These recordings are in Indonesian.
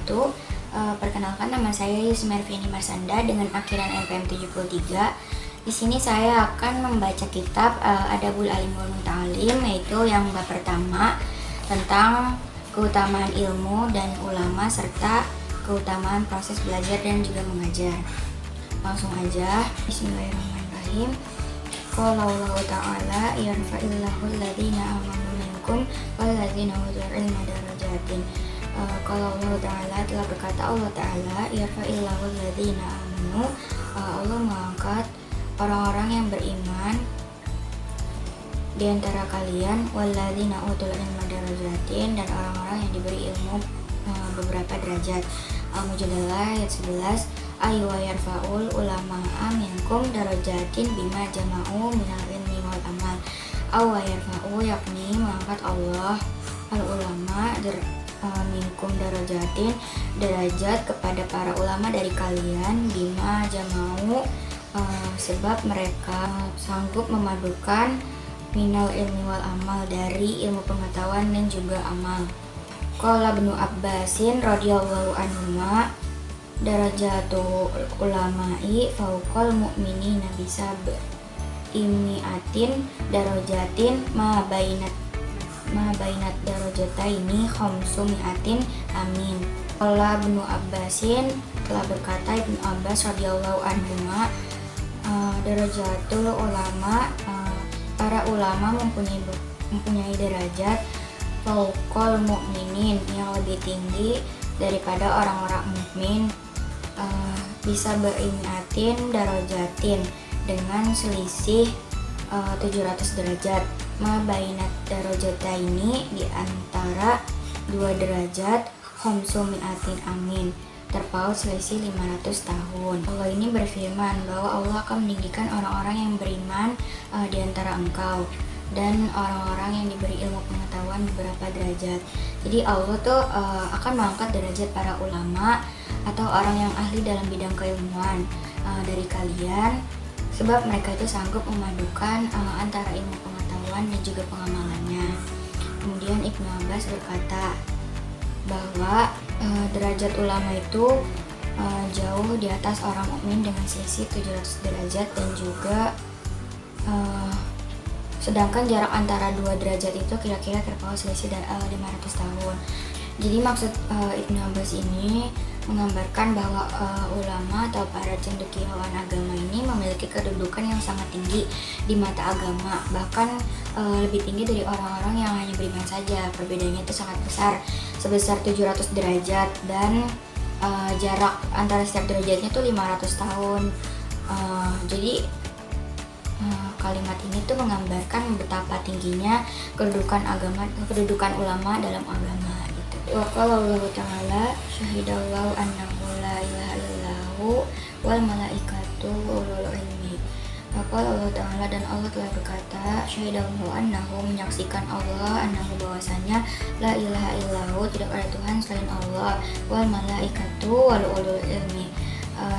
wabarakatuh. Perkenalkan, nama saya Yusmerviani Marsanda dengan akhiran NPM 73. Di sini saya akan membaca kitab Adabul Alim wal Muta'alim, yaitu yang bab pertama tentang keutamaan ilmu dan ulama serta keutamaan proses belajar dan juga mengajar. Langsung aja, bismillahirrahmanirrahim. Qala Allah Ta'ala yarfa'illahu alladhina amanu minkum walladzina utul ilma darajatin. Qala Allah Ta'ala, telah berkata Allah Ta'ala, yarfa'illahu alladhina amanu, Allah mengangkat orang-orang yang beriman di antara kalian, walladzina utul ilma darajatin, dan orang-orang yang diberi ilmu beberapa derajat. Al-Mujadalah ayat 11. Ayu wa yarfa'ul ulama'a minkum darajatin bima jama'u minal ilmi wal amal. Aw wa yarfa'u, yakni mengangkat Allah al-ulama minkum darajatin, derajat kepada para ulama dari kalian, bima jama'u, sebab mereka sanggup memadukan minal ilmi wal amal, dari ilmu pengetahuan dan juga amal. Qala Ibnu Abbasin radhiyallahu anhuma, darajatu ulama'i fauqal mu'minina bisab'imi'atin darajatin ma bainat darajataini khamsumi'atin, amin. Qala Ibnu Abbasin, telah berkata Ibnu Abbas radhiyallahu anhuma, darajatul ulama, para ulama mempunyai derajat fauqal mu'minin, yang lebih tinggi daripada orang-orang mukmin, bisa berimiatin darajatin, dengan selisih 700 derajat, ma bainat darajataini, di antara dua derajat, khamsumiatin, amin, terpaut selisih 500 tahun. Allah ini berfirman bahwa Allah akan meninggikan orang-orang yang beriman di antara engkau dan orang-orang yang diberi ilmu pengetahuan beberapa derajat. Jadi Allah tuh akan mengangkat derajat para ulama atau orang yang ahli dalam bidang keilmuan dari kalian, sebab mereka itu sanggup memadukan antara ilmu pengetahuan dan juga pengamalannya. Kemudian Ibnu Abbas berkata bahwa derajat ulama itu jauh di atas orang mukmin dengan selisih 700 derajat, dan juga sedangkan jarak antara dua derajat itu kira-kira terpaut selisih 500 tahun. Jadi maksud Ibnu Abbas ini menggambarkan bahwa ulama atau para cendekiawan agama ini memiliki kedudukan yang sangat tinggi di mata agama, bahkan lebih tinggi dari orang-orang yang hanya beriman saja. Perbedaannya itu sangat besar, sebesar 700 derajat, dan jarak antara setiap derajatnya itu 500 tahun. Jadi kalimat ini tuh menggambarkan betapa tingginya kedudukan ulama dalam agama gitu. Wa qala Allah Ta'ala, syahidallahu annahu la ilaha illahu wal malaikatu wa ulul ilmi. Wa qala Allah Ta'ala, dan Allah telah berkata, syahidallahu annahu, menyaksikan Allah, annahu, bahwasanya, la ilaha illahu, tidak ada Tuhan selain Allah, wal malaikatu wal ulul ilmi,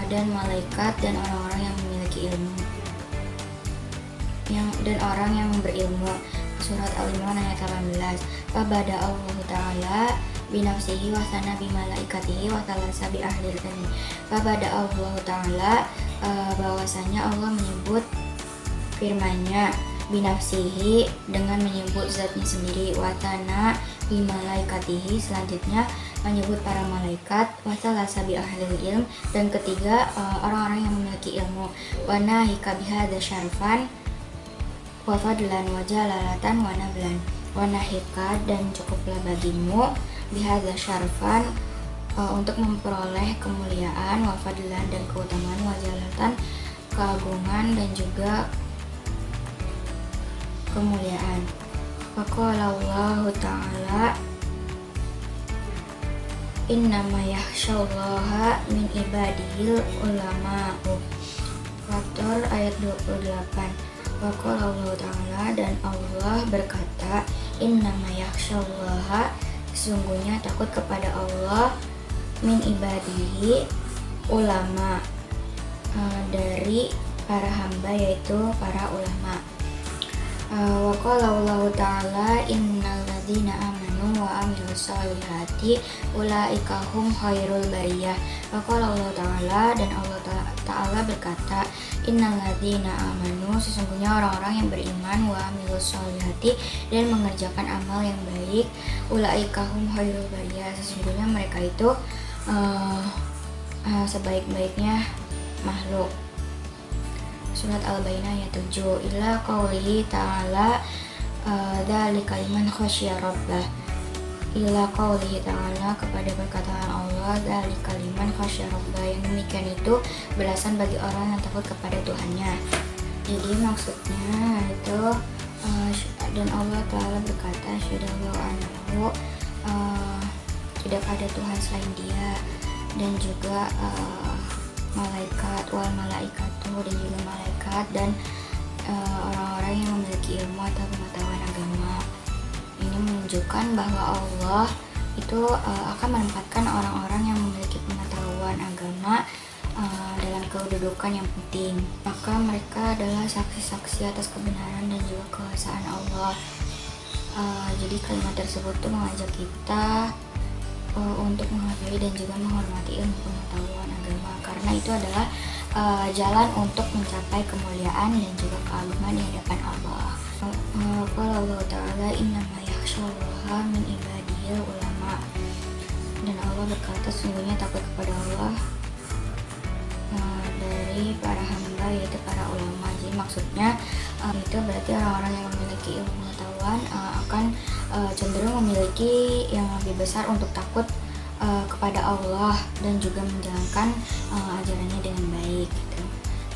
dan malaikat dan orang-orang yang memiliki ilmu, dan orang yang berilmu. Surat Al-Imran ayat 18. Fabada Allah Ta'ala binafsihi wa sana bimalaikatihi wa talasa bi ahlil ilmi. Fabada Allah Ta'ala, bahwasanya Allah menyebut firman-Nya, binafsihi, dengan menyebut zatnya sendiri, wa sana bimalaikatihi, selanjutnya menyebut para malaikat, wa talasa bi ahlil ilm, dan ketiga orang-orang yang memiliki ilmu, wa nahika bihadza syarfan wa fadlan wa jalalatan wa nablan, wa nahika, dan cukuplah bagimu, bihadza syarfan, untuk memperoleh kemuliaan, wa fadlan, dan keutamaan, wa jalalatan, keagungan, dan juga kemuliaan. Wa qala Allah Ta'ala, innama yakhsyallaha min ibadihil ulama'u. Fathur ayat 28. Wa qala Allah Ta'ala, dan Allah berkata, innama yakhsyallaha, sesungguhnya takut kepada Allah, min ibadihi, ulama, dari para hamba, yaitu para ulama. Wa qala Allah ta'ala innal ladzina amanu wa amilus solihati ulaika hum khairul bariyah. Wa qala Allah ta'ala, dan Allah ta'ala berkata, innal ladzina amanu, sesungguhnya orang-orang yang beriman, wa amilus solihati, dan mengerjakan amal yang baik, ulaika hum khairul bariyah, sesungguhnya mereka itu sebaik-baiknya makhluk. Surat Al-Baqarah ayat 7. Ila qaulihi ta'ala dzalika liman khasyya rabbah. Ila qaulihi ta'ala, kepada perkataan Allah, dzalika liman khasyya rabbah, yang demikian itu belasan bagi orang yang takut kepada Tuhannya. Jadi maksudnya itu dan Allah Ta'ala berkata, syadallahu anhu, tidak ada Tuhan selain Dia, dan juga malaikat, wal malaikatu, dan juga malaikat, dan orang-orang yang memiliki ilmu atau pengetahuan agama. Ini menunjukkan bahwa Allah itu akan menempatkan orang-orang yang memiliki pengetahuan agama dalam kedudukan yang penting. Maka mereka adalah saksi-saksi atas kebenaran dan juga kekuasaan Allah. Jadi kalimat tersebut tuh mengajak kita untuk menghargai dan juga menghormati ilmu pengetahuan agama, karena itu adalah jalan untuk mencapai kemuliaan dan juga keagungan di hadapan Allah. Qala Allah Ta'ala innama yakhsyallaha min ibadihil ulama, dan Allah berkata, sungguhnya takut kepada Allah dari para hamba, yaitu para ulama. Jadi maksudnya itu berarti orang-orang yang memiliki ilmu pengetahuan akan cenderung memiliki yang lebih besar untuk takut kepada Allah dan juga menjalankan ajarannya dengan baik gitu.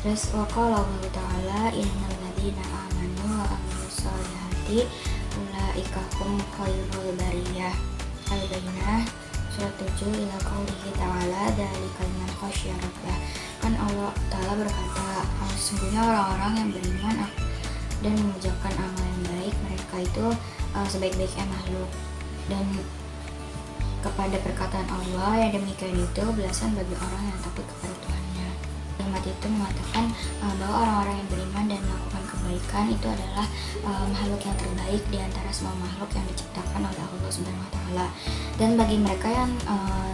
Terus waqala Allah Ta'ala innal ladzina amanu wa amilus solihati ulaika hum khairul bariyah. Al-Baqarah surat 7. Ila qaulihi ta'ala dzalika liman khasyya rabbah. Kan Allah Ta'ala berkata, sesungguhnya orang-orang yang beriman dan mengerjakan amal yang baik, mereka itu sebaik-baiknya makhluk. Dan kepada perkataan Allah yang demikian itu belasan bagi orang yang takut kepada Tuhannya. Kalimat itu mengatakan bahwa orang-orang yang beriman dan melakukan kebaikan itu adalah makhluk yang terbaik di antara semua makhluk yang diciptakan oleh Allah Subhanahu wa Ta'ala. Dan bagi mereka yang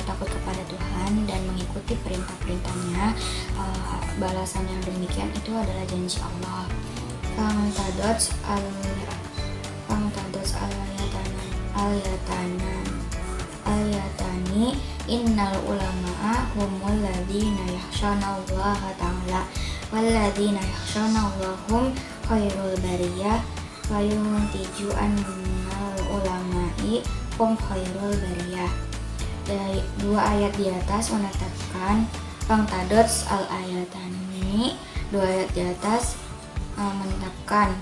takut kepada Tuhan dan mengikuti perintah-perintahnya, balasan yang demikian itu adalah janji Allah. Al-Tadots al-yatani innal ulama'a humul ladzina yakhshawnallaha ta'ala wal ladzina yakhshawnallahum khairul bariyah wa yuntiju annal ulama'i hum khairul bariyah. Dari dua ayat di atas menetapkan Al-Tadots al-ayatani, dua ayat di atas menetapkan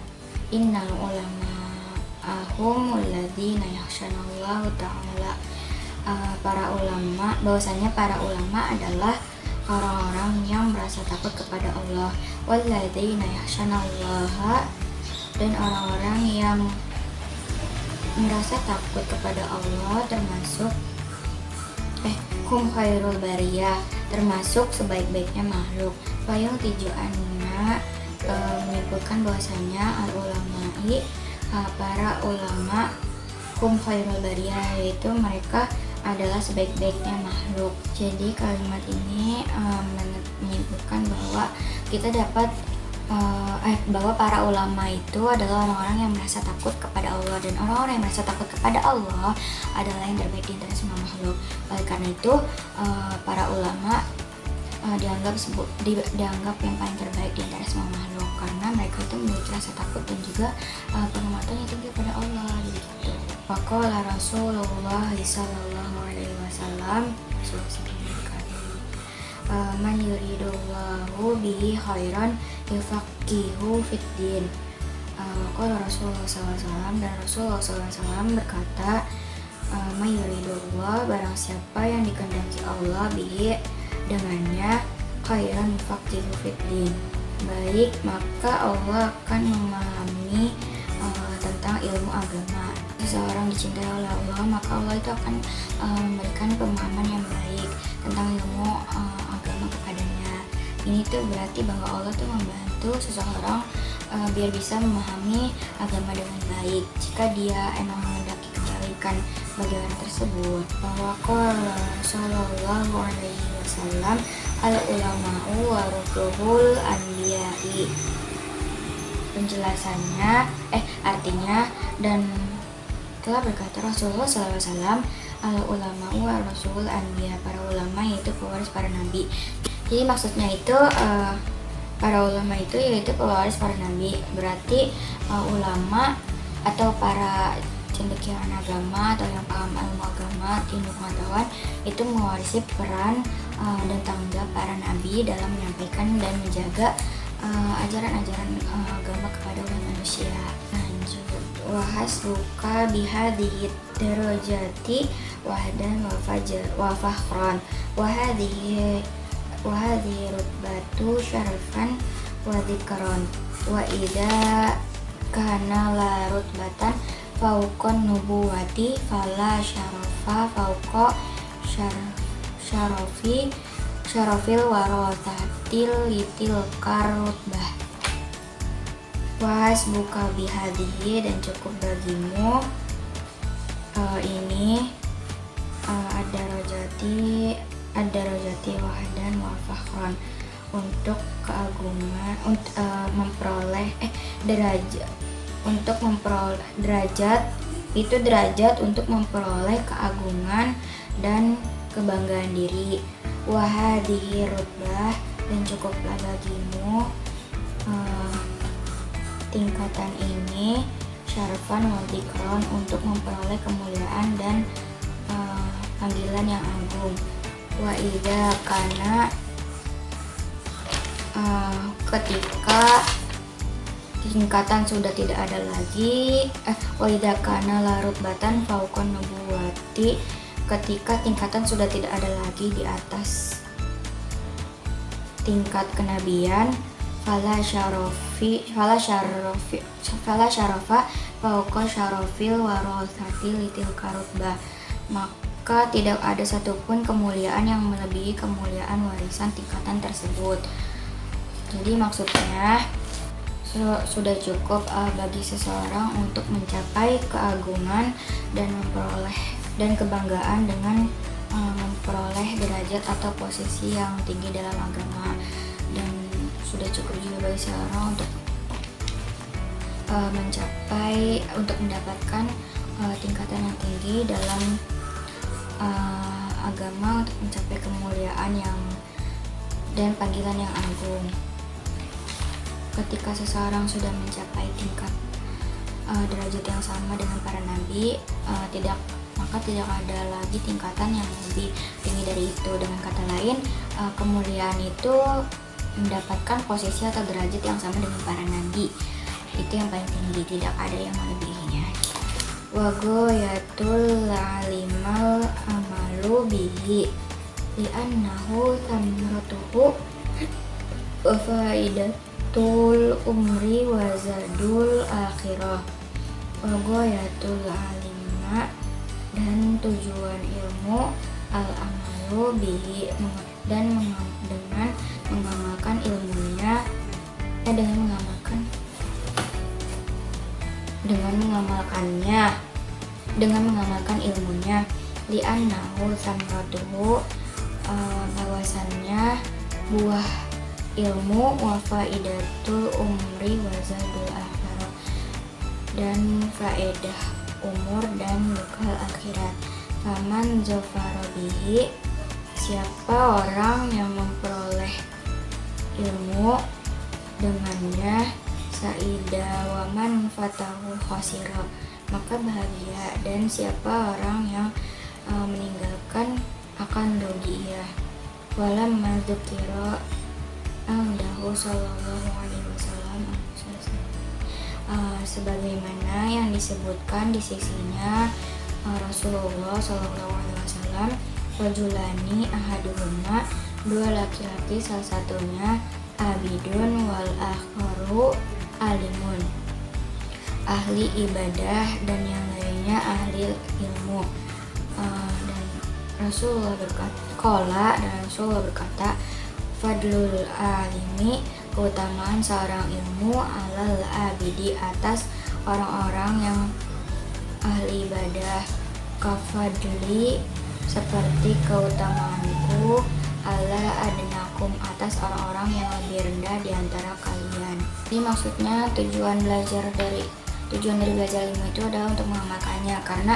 innal ulama'a humul ladzina yakhshawnallaha ta'ala, para ulama, bahwasanya para ulama adalah orang-orang yang merasa takut kepada Allah, walladzina yakhshawnallaha, dan orang-orang yang merasa takut kepada Allah termasuk hum khairul bariyah, termasuk sebaik-baiknya makhluk. Fayung tijuanna menyebutkan bahwasanya al-ulama'i, para ulama, hum khairul bariyah, yaitu mereka adalah sebaik-baiknya makhluk. Jadi kalimat ini menyebutkan bahwa kita dapat bahwa para ulama itu adalah orang-orang yang merasa takut kepada Allah, dan orang-orang yang merasa takut kepada Allah adalah yang terbaik di antara semua makhluk. Karena itu para ulama dianggap yang paling terbaik di antara semua makhluk, karena mereka itu memiliki rasa takut dan juga penghormatan yang tinggi kepada Allah. Jadi gitu. Faqala Rasulullah sallallahu alaihi wasallam, man yuridullahu bihi khairan yufaqihu fiddin. Qala Rasulullah SAW, dan Rasulullah SAW berkata, man yuridullah, barang siapa yang dikehendaki Allah bihi, dengannya, khairan yufaqihu fiddin, baik, maka Allah akan memahami tentang ilmu agama. Seseorang dicintai oleh Allah, maka Allah itu akan memberikan pemahaman yang baik tentang ilmu agama kepadanya. Ini tuh berarti bahwa Allah tuh membantu seseorang biar bisa memahami agama dengan baik. Jika dia emang menghendaki kebaikan bagi orang tersebut. Bahwa qala sallallahu alaihi wasallam al ulama'u warathul anbiya'i. Penjelasannya, artinya, dan telah berkata Rasulullah SAW, al ulama'u warathul anbiya, para ulama yaitu pewaris para nabi. Jadi maksudnya itu para ulama itu yaitu pewaris para nabi. Berarti ulama atau para cendekiawan agama atau yang paham ilmu agama, ilmu pengetahuan itu mewarisi peran dan tanggung jawab para nabi dalam menyampaikan dan menjaga ajaran-ajaran agama kepada umat manusia. Lanjut, wahasbuka bihadhihi darajati wahdan wa fakhran wahadhihi rutbatu syarafan wa dzikran wa idza kana la rutbatan fauqan nubuwati fala syarafa fauqa syarafil warathatil litil karutbah. Was buka bihadihi, dan cukup bagimu ini ada rojati wahdan wa fakhran, untuk keagungan, memperoleh derajat, untuk memperoleh derajat, itu derajat untuk memperoleh keagungan dan kebanggaan diri. Wahadihi rutbah, dan cukuplah bagimu tingkatan ini, syarafan wa dzikron, untuk memperoleh kemuliaan dan panggilan yang agung. Wa idza kana, ketika tingkatan sudah tidak ada lagi, wa idza kana la rutbatan fauqan nubuwati, ketika tingkatan sudah tidak ada lagi di atas tingkat kenabian, fala syarafa fauqa syarafil warathatil litil karutbah, maka tidak ada satupun kemuliaan yang melebihi kemuliaan warisan tingkatan tersebut. Jadi maksudnya sudah cukup bagi seseorang untuk mencapai keagungan dan memperoleh dan kebanggaan dengan memperoleh derajat atau posisi yang tinggi dalam agama, dan sudah cukup juga bagi seseorang untuk untuk mendapatkan tingkatan yang tinggi dalam agama, untuk mencapai kemuliaan dan panggilan yang agung. Ketika seseorang sudah mencapai tingkat derajat yang sama dengan para nabi, maka tidak ada lagi tingkatan yang lebih tinggi dari itu. Dengan kata lain, kemuliaan itu mendapatkan posisi atau derajat yang sama dengan para nabi. Itu yang paling tinggi, tidak ada yang melebihinya. Wa ghayatul alimal amalu bihi li'annahu thamratuhu wa faidatul umri wa zadul akhirah. Wa ghayatul alima, dan tujuan ilmu, al-amalu bihi, dan dengan mengamalkan ilmunya, dengan mengamalkan ilmunya, li'annahu samratuhu, bahwasannya buah ilmu, wa faidatul umri wa zadul akhirah, dan faedah umur dan bekal akhirat. Faman zafara bihi, siapa orang yang memperoleh ilmu dengannya, saida wa man fatahu khasira, maka bahagia, dan siapa orang yang meninggalkan akan rugi ia. Walam madzukira andahu sallallahu alaihi wasallam, sebagaimana yang disebutkan di sisinya Rasulullah sallallahu alaihi wasallam, rajulani ahaduhuma, dua laki-laki, salah satunya abidun wal akharu alimun, ahli ibadah, dan yang lainnya ahli ilmu. Dan Rasulullah berkata, fadlul alimi keutamaan seorang ilmu alal abidi atas orang-orang yang ahli ibadah, kafadli seperti keutamaanku ala adnakum atas orang-orang yang lebih rendah di antara kalian. Jadi maksudnya tujuan dari belajar ilmu itu adalah untuk mengamalkannya, karena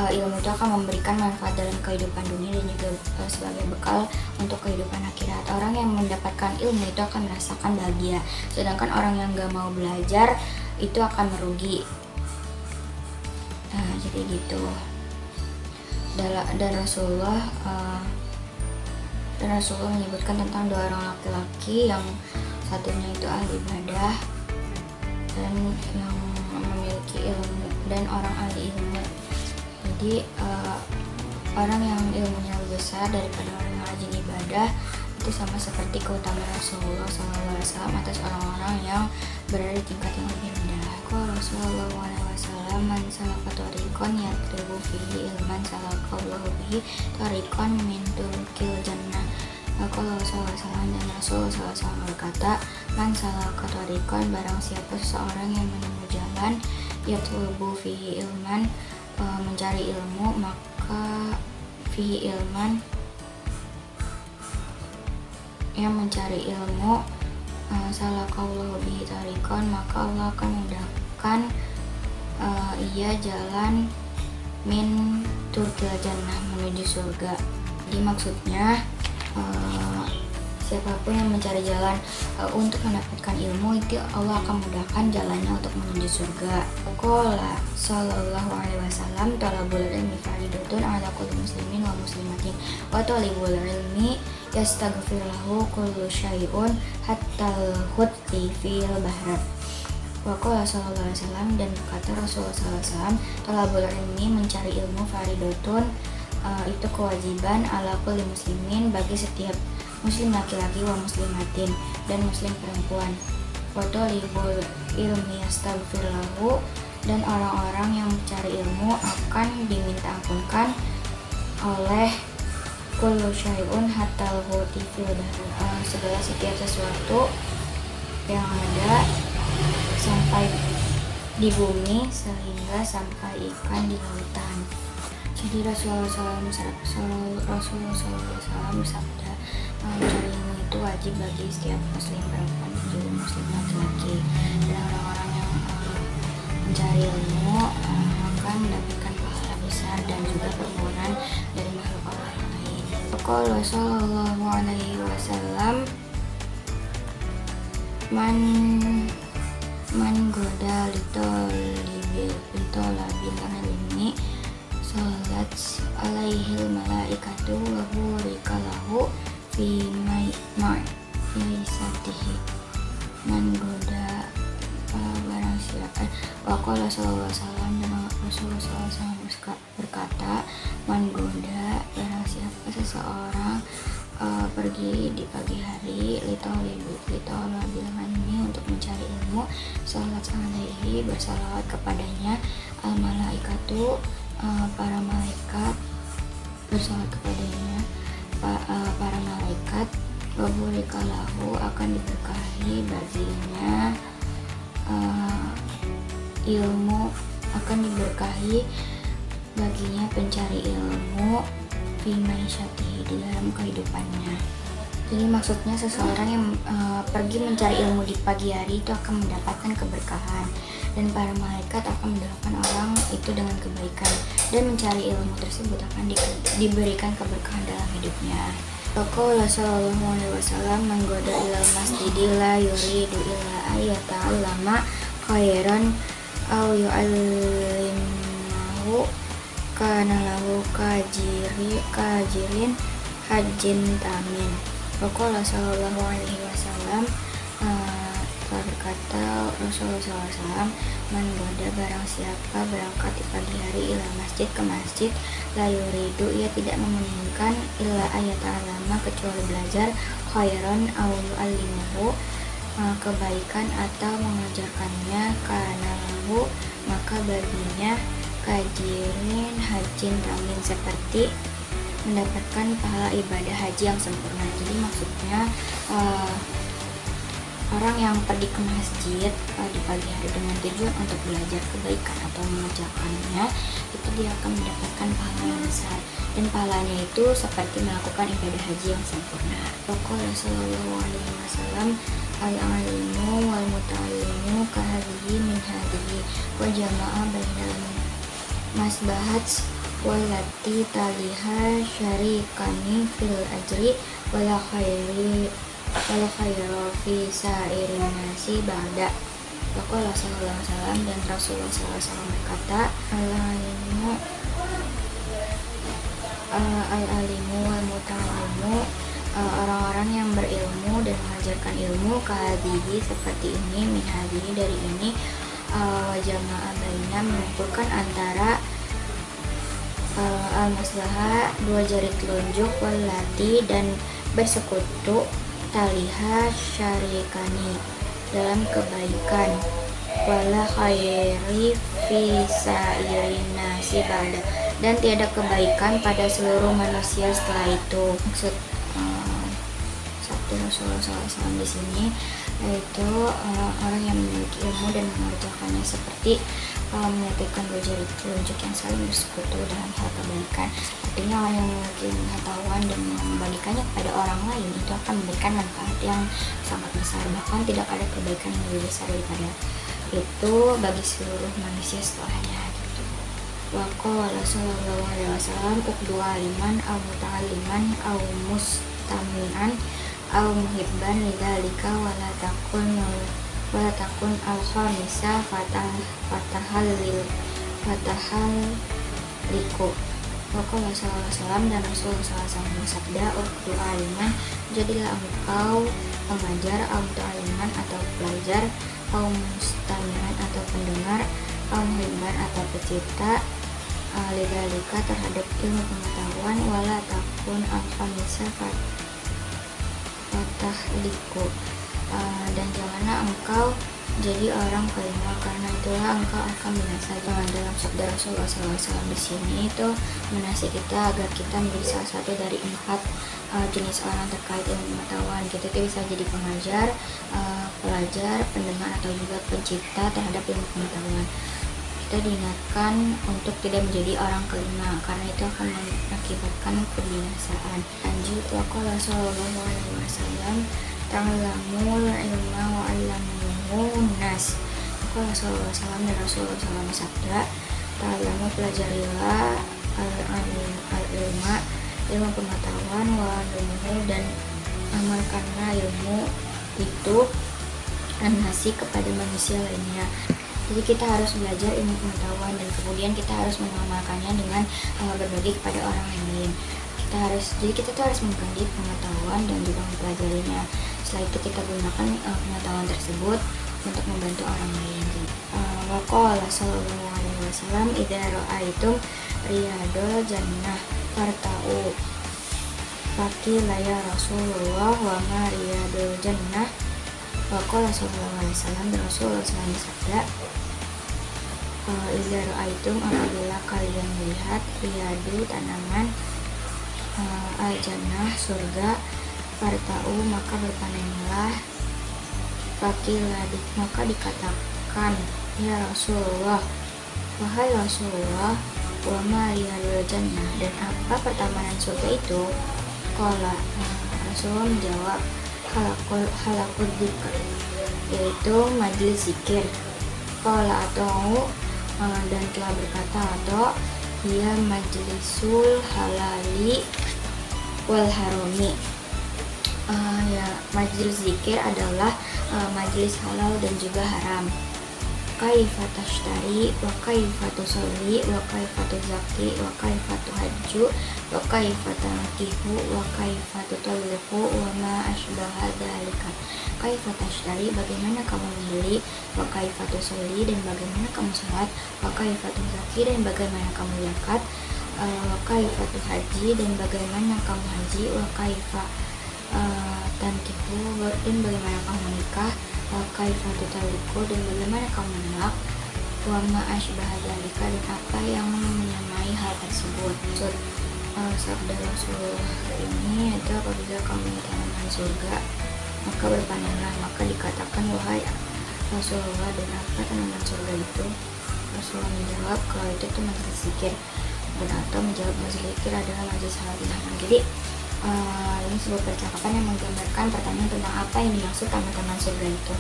ilmu itu akan memberikan manfaat dalam kehidupan dunia dan juga sebagai bekal untuk kehidupan akhirat. Orang yang mendapatkan ilmu itu akan merasakan bahagia, sedangkan orang yang gak mau belajar itu akan merugi. Nah, jadi gitu. Dan Rasulullah menyebutkan tentang dua orang laki-laki, yang satunya itu ahli ibadah dan yang memiliki ilmu, dan orang ahli ilmu. Jadi orang yang ilmunya lebih besar daripada orang yang rajin ibadah itu sama seperti keutamaan Rasulullah SAW atas orang-orang yang berada di tingkat yang lebih rendah. Qala Rasulullah SAW, man salaka tariqan yatribu fihi ilman salakallahu bihi tariqan min turqil jannah. Qala Rasulullah SAW, dan Rasulullah SAW berkata, man salaka tariqan, barang siapa seseorang yang menempuh jalan, yatlubu fihi ilman, mencari ilmu, maka fihi ilman, yang mencari ilmu, salakallahu bihi tariqan, maka Allah akan memudahkan ia jalan min turqil jannah, menuju surga. Jadi maksudnya siapapun yang mencari jalan untuk mendapatkan ilmu, itu Allah akan mudahkan jalannya untuk menuju surga. Qala sallallahu alaihi wasallam, talabul ilmi faridatun ala kulli muslimin wa muslimatin wa talibul ilmi yastaghfir lahu kullu syai'un hatta al-hudti fil bahrat. Wa qala sallallahu alaihi wasallam, dan berkata Rasulullah SAW, talabul ilmi, mencari ilmu, faridatun, itu kewajiban, ala kulli muslimin, bagi setiap muslim laki-laki, wa muslimatin, dan muslim perempuan. Wa talibul ilmi yastaghfir lahu, dan orang-orang yang mencari ilmu akan diminta ampunkan oleh kullu syai'un hatta al-huti fil bahri, segala setiap sesuatu yang ada sampai di bumi, sehingga sampai ikan di lautan. Jadi Rasulullah SAW bersabda, mencari ilmu itu wajib bagi setiap muslim perempuan dan juga muslim laki-laki. Dan orang-orang yang mencari ilmu akan mendapatkan pahala besar dan juga permohonan dari makhluk Allah yang lain. Qala sallallahu alaihi wasallam, man goda litolabil ilmi salat alaihil malaikatu wa burikalahu fi maisatihi. Man goda, barang siapa, waqala sallallahu alaihi wasallam, dan Rasulullah SAW berkata, man goda, barang siapa seseorang pergi di pagi hari, litolabil ilmi, untuk mencari ilmu, salat alaihi, bersalawat kepadanya, al malaikatu, para malaikat, bersalawat kepadanya, para malaikat, waburikalahu, akan diberkahi baginya ilmu, akan diberkahi baginya pencari ilmu fi maisyatihi, di dalam kehidupannya. Jadi maksudnya seseorang yang pergi mencari ilmu di pagi hari itu akan mendapatkan keberkahan, dan para malaikat akan mendoakan orang itu dengan kebaikan, dan mencari ilmu tersebut akan diberikan keberkahan dalam hidupnya. Qala sallallahu alaihi wasallam, man goda ilal masjidi la yuridu illa ayyata'allama khairan aw yu'allimahu kana lahu kajirin hajjin tamin. Qala sallallahu alaihi wasallam, telah berkata Rasulullah SAW, man goda, barang siapa berangkat di pagi hari ila masjid, ke masjid, la yuridu, ia tidak menginginkan, illa ayat alama, kecuali belajar, khairan au yu'allimuhu, kebaikan atau mengajarkannya, karena lahu, maka baginya kajirin hajin tamin, seperti mendapatkan pahala ibadah haji yang sempurna. Jadi maksudnya Orang yang pergi ke masjid di pagi hari dengan tujuan untuk belajar kebaikan atau mengerjakannya, itu dia akan mendapatkan pahala yang besar, dan pahalanya itu seperti melakukan ibadah haji yang sempurna. Qala sallallahu alaihi wasallam, al-alimu wal muta'allimu kahadihi min hadihi wa jama'a bainal masbahat wallati taliha syarikani fil ajri wala khairu fi sa'irin nasi ba'da. Waqala sallallahu alaihi wasallam, dan Rasulullah sallallahu alaihi wasallam berkata, al-alimu wal muta'allimu, orang-orang yang berilmu dan mengajarkan ilmu, kahadihi seperti ini, min hadihi dari ini, wa jama'a baina mengumpulkan antara al-maslahah dua jari telunjuk, wallati dan bersekutu, taliha syarikani dalam kebaikan, wala khairi fi sa'irin nasi ba'da, dan tiada kebaikan pada seluruh manusia setelah itu. Maksud sabda Rasulullah SAW di sini yaitu orang yang memiliki ilmu dan mengerjakannya seperti menyatukan dua jari telunjuk yang saling bersekutu dalam hal kebaikan. Artinya orang yang memiliki pengetahuan dan membagikannya kepada orang lain itu akan memberikan manfaat yang sangat besar, bahkan tidak ada kebaikan yang lebih besar daripada itu bagi seluruh manusia setelahnya gitu. Wa qala sallallahu alaihi wasallam, uqdu aliman aw muta'alliman aw mustami'an aw muhibban lidzalika wala takun al-khamisa fatahal liku. Waqala sallallahu alaihi wasallam, dan Rasulullah SAW bersabda, uqdu aliman, jadilah engkau pengajar, au muta'alliman atau pelajar, au mustami'an atau pendengar, au muhibban atau pecinta, lidzalika terhadap ilmu pengetahuan, wala takun al-khamisa fatahliku, dan janganlah engkau jadi orang kelima, karena itulah engkau akan binasa. Dalam sabda Rasulullah SAW di sini itu menasihati kita agar kita menjadi salah satu dari 4 jenis orang terkait ilmu pengetahuan. Kita itu bisa jadi pengajar, pelajar, pendengar, atau juga pencipta terhadap ilmu pengetahuan. Kita diingatkan untuk tidak menjadi orang kelima, karena itu akan mengakibatkan kebinasaan. Lanjut, waqala sallallahu alaihi wasallam, ta'allamul ilma wa 'allamuhu nas. Waqala sallallahu alaihi wasallam, dan Rasulullah SAW bersabda, ta'allamu, pelajarilah al-ilma, ilmu pengetahuan, wa 'allamuhu, dan amalkanlah ilmu itu an-nasi kepada manusia lainnya. Jadi kita harus belajar ilmu pengetahuan dan kemudian kita harus mengamalkannya dengan berbagi kepada orang lain. Jadi kita tuh harus mengkaji pengetahuan dan juga mempelajarinya. Setelah itu kita gunakan pengetahuan tersebut untuk membantu orang lain. Waqala sallallahu alaihi wasallam, idza ra'aitum riyadul jannah farta'u. Faqila ya Rasulullah, wa ma riyadul jannah? Waqala sallallahu alaihi wasallam, dan Rasulullah SAW bersabda, idza ra'aitum, apabila kalian melihat riyadu, tanaman, al-jannah, surga, farta'u, maka berpanenlah. Faqila, maka dikatakan, ya Rasulullah, wahai Rasulullah, wa ma riyadul jannah, dan apa pertamanan surga itu? Qala, Rasulullah menjawab, halakul dzikr, yaitu majelis zikir. Qala atau, dan telah berkata atau, ia majlisul halali wal harami. Ya, majelis zikir adalah majelis halal dan juga haram. Kaifa tashtari wa kaifa tusolli wa kaifa tuzakki wa kaifa tuhajju wa kaifa tankihu wa kaifa tutalliqu wa ma asbaha dzalika. Kaifa tashtari, bagaimana kamu membeli, wa kaifa tusolli, dan bagaimana kamu salat, wa kaifa tuzakki, dan bagaimana kamu zakat, wa kaifa tuhaji, dan bagaimana kamu haji, wa kaifa tankihu, dan bagaimana kamu menikah, wa kaifa tutalliqu, dan bagaimana kamu menolak, wa ma asbaha dzalika, dan apa yang menyamai hal tersebut. Sabda Rasulullah ini itu apabila kamu tanaman surga, maka berpanenlah, maka maka dikatakan, wahai Rasulullah, dan apa tanaman surga itu? Rasulullah menjawab, kalau itu tuh majelis zikir. Dan atau menjawab, majelis zikir adalah majelis halal bihalal. Jadi ini sebuah percakapan yang menggambarkan pertanyaan tentang apa yang dimaksud taman-taman surga itu.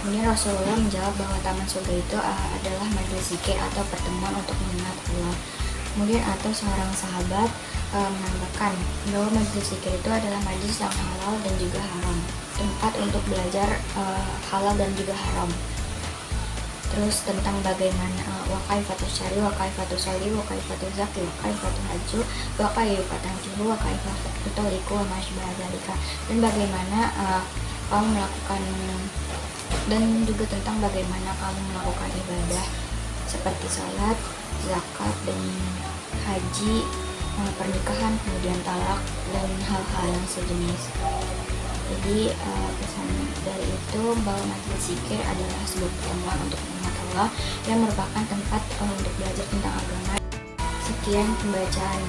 Kemudian Rasulullah menjawab bahwa taman surga itu adalah majelis zikir atau pertemuan untuk mengingat Allah. Kemudian atau seorang sahabat menambahkan bahwa majelis zikir itu adalah majelis yang halal dan juga haram, tempat untuk belajar halal dan juga haram. Terus tentang bagaimana wakaifatus syari, wakaifatus sholli, wakaifatus zaki, wakaifatus haju, wakaifatan juhu, wakaifatus toliku, wa masybaha dzalika, dan bagaimana kamu melakukan, dan juga tentang bagaimana kamu melakukan ibadah seperti salat, zakat, dan haji, pernikahan, kemudian talak, dan hal-hal yang sejenis. Jadi pesan dari itu bahwa majelis zikir adalah sebuah pertemuan untuk mengingat Allah yang merupakan tempat untuk belajar tentang agama. Sekian pembacaan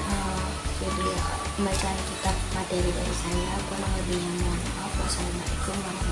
kitab materi dari saya. Kurang lebihnya mohon maaf. Wassalamualaikum warahmatullahi wabarakatuh.